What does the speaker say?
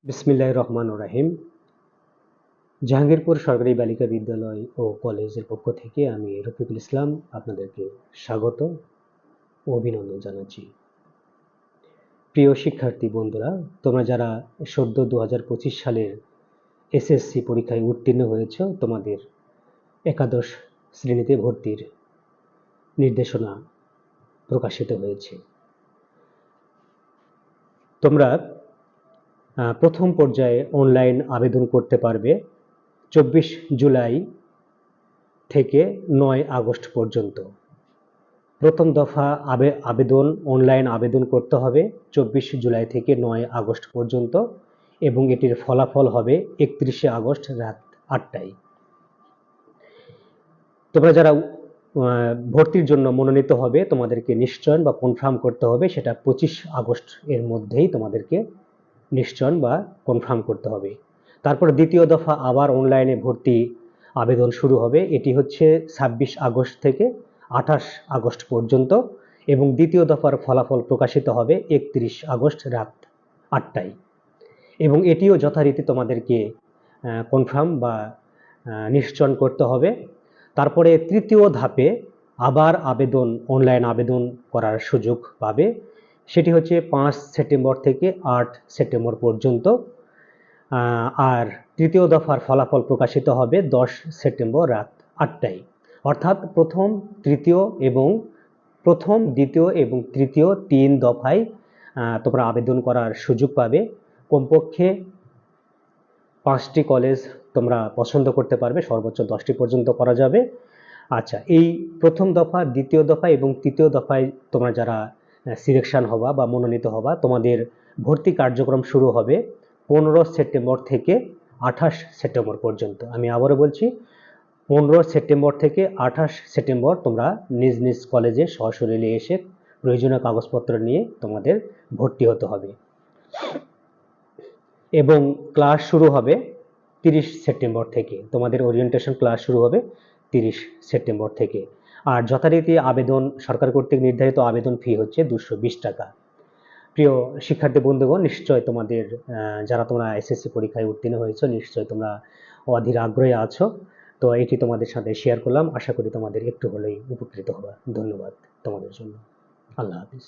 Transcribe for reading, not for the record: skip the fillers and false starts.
বিসমিল্লাহির রহমানির রহিম। জাহাঙ্গীরপুর সরকারি বালিকা বিদ্যালয় ও কলেজের পক্ষ থেকে আমি রফিকুল ইসলাম আপনাদেরকে স্বাগত ও অভিনন্দন জানাচ্ছি। প্রিয় শিক্ষার্থী বন্ধুরা, তোমরা যারা সদ্য 2025 সালের এসএসসি পরীক্ষায় উত্তীর্ণ হয়েছ, তোমাদের একাদশ শ্রেণীতে ভর্তির নির্দেশনা প্রকাশিত হয়েছে। তোমরা প্রথম পর্যায়ে অনলাইন আবেদন করতে পারবে 24 জুলাই থেকে 9 আগস্ট পর্যন্ত। প্রথম দফা অনলাইন আবেদন করতে হবে 24 জুলাই থেকে 9 আগস্ট পর্যন্ত এবং এটির ফলাফল হবে 31 আগস্ট রাত 8টায়। তোমরা যারা ভর্তির জন্য মনোনীত হবে, তোমাদেরকে নিশ্চয়ন বা কনফার্ম করতে হবে, সেটা 25 আগস্ট এর মধ্যেই তোমাদেরকে নিশ্চয়ন বা কনফার্ম করতে হবে। তারপর দ্বিতীয় দফা আবার অনলাইনে ভর্তি আবেদন শুরু হবে। এটি হচ্ছে 26 আগস্ট থেকে 28 আগস্ট পর্যন্ত এবং দ্বিতীয় দফার ফলাফল প্রকাশিত হবে 31 আগস্ট রাত 8টায় এবং এটিও যথারীতি তোমাদেরকে কনফার্ম বা নিশ্চয়ন করতে হবে। তারপরে তৃতীয় ধাপে আবার অনলাইন আবেদন করার সুযোগ পাবে। সেটি হচ্ছে 5 সেপ্টেম্বর থেকে 8 সেপ্টেম্বর পর্যন্ত। আর তৃতীয় দফার ফলাফল প্রকাশিত হবে 10 সেপ্টেম্বর রাত 8টায়। অর্থাৎ প্রথম, দ্বিতীয় এবং তৃতীয় 3 দফায় তোমরা আবেদন করার সুযোগ পাবে। কমপক্ষে 5টি কলেজ তোমরা পছন্দ করতে পারবে, সর্বোচ্চ 10টি পর্যন্ত করা যাবে। আচ্ছা, এই প্রথম দফা, দ্বিতীয় দফা এবং তৃতীয় দফায় তোমরা যারা সিলেকশন হবা বা মনোনীত হবা, তোমাদের ভর্তি কার্যক্রম শুরু হবে 15 সেপ্টেম্বর থেকে 28 সেপ্টেম্বর পর্যন্ত। আমি আবারও বলছি, 15 সেপ্টেম্বর থেকে 28 সেপ্টেম্বর তোমরা নিজ নিজ কলেজে সশরীরে এসে প্রয়োজনীয় কাগজপত্র নিয়ে তোমাদের ভর্তি হতে হবে এবং ক্লাস শুরু হবে 30 সেপ্টেম্বর থেকে। তোমাদের ওরিয়েন্টেশন ক্লাস শুরু হবে 30 সেপ্টেম্বর থেকে। আর যথারীতি সরকার কর্তৃক নির্ধারিত আবেদন ফি হচ্ছে 220 টাকা। প্রিয় শিক্ষার্থী বন্ধুগণ, নিশ্চয় যারা তোমরা এসএসসি পরীক্ষায় উত্তীর্ণ হয়েছো, নিশ্চয় তোমরা অধীর আগ্রহে আছো। তো এটি তোমাদের সাথে শেয়ার করলাম। আশা করি তোমাদের একটু হলেই উপকৃত হবা। ধন্যবাদ তোমাদের জন্য। আল্লাহ হাফিজ।